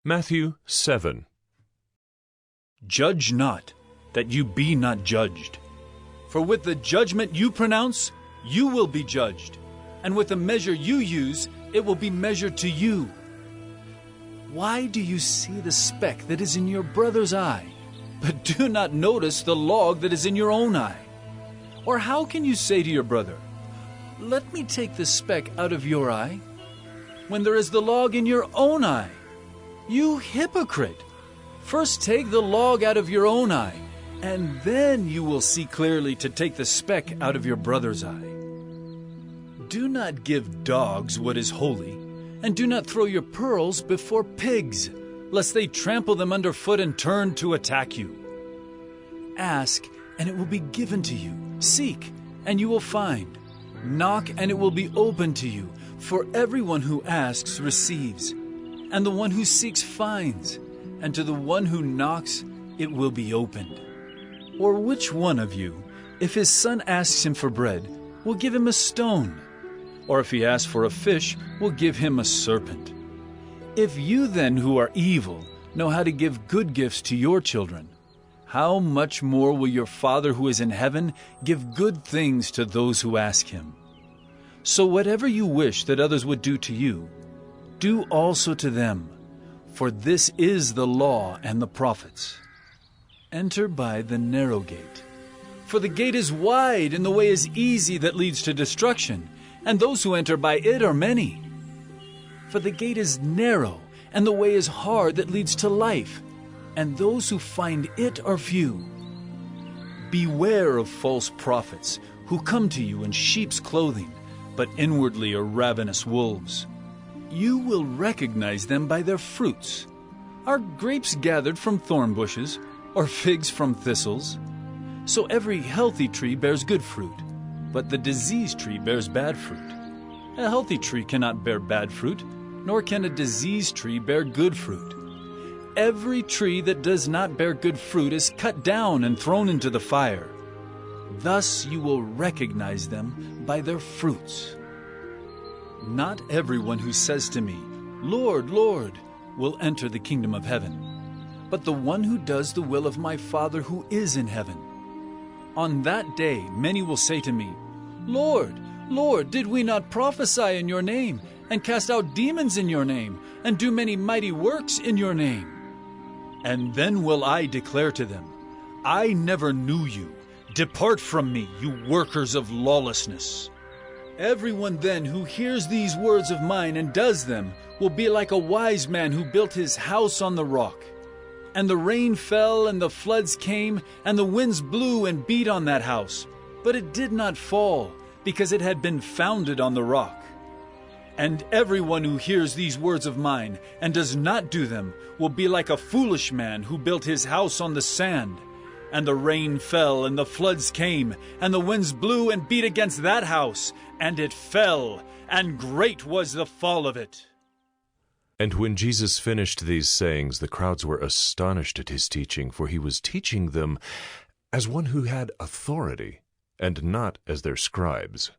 Matthew 7. Judge not, that you be not judged. For with the judgment you pronounce, you will be judged, and with the measure you use, it will be measured to you. Why do you see the speck that is in your brother's eye, but do not notice the log that is in your own eye? Or how can you say to your brother, "Let me take the speck out of your eye," when there is the log in your own eye? You hypocrite! First take the log out of your own eye, and then you will see clearly to take the speck out of your brother's eye. Do not give dogs what is holy, and do not throw your pearls before pigs, lest they trample them underfoot and turn to attack you. Ask, and it will be given to you. Seek, and you will find. Knock, and it will be opened to you. For everyone who asks receives, and the one who seeks finds, and to the one who knocks it will be opened. Or which one of you, if his son asks him for bread, will give him a stone? Or if he asks for a fish, will give him a serpent? If you then, who are evil, know how to give good gifts to your children, how much more will your Father who is in heaven give good things to those who ask him? So whatever you wish that others would do to you, do also to them, for this is the law and the prophets. Enter by the narrow gate. For the gate is wide and the way is easy that leads to destruction, and those who enter by it are many. For the gate is narrow and the way is hard that leads to life, and those who find it are few. Beware of false prophets who come to you in sheep's clothing, but inwardly are ravenous wolves. You will recognize them by their fruits. Are grapes gathered from thorn bushes, or figs from thistles? So every healthy tree bears good fruit, but the diseased tree bears bad fruit. A healthy tree cannot bear bad fruit, nor can a diseased tree bear good fruit. Every tree that does not bear good fruit is cut down and thrown into the fire. Thus you will recognize them by their fruits. Not everyone who says to me, "Lord, Lord," will enter the kingdom of heaven, but the one who does the will of my Father who is in heaven. On that day many will say to me, "Lord, Lord, did we not prophesy in your name, and cast out demons in your name, and do many mighty works in your name?" And then will I declare to them, "I never knew you. Depart from me, you workers of lawlessness." Everyone then who hears these words of mine and does them will be like a wise man who built his house on the rock. And the rain fell, and the floods came, and the winds blew and beat on that house. But it did not fall, because it had been founded on the rock. And everyone who hears these words of mine and does not do them will be like a foolish man who built his house on the sand. And the rain fell, and the floods came, and the winds blew and beat against that house, and it fell, and great was the fall of it. And when Jesus finished these sayings, the crowds were astonished at his teaching, for he was teaching them as one who had authority, and not as their scribes.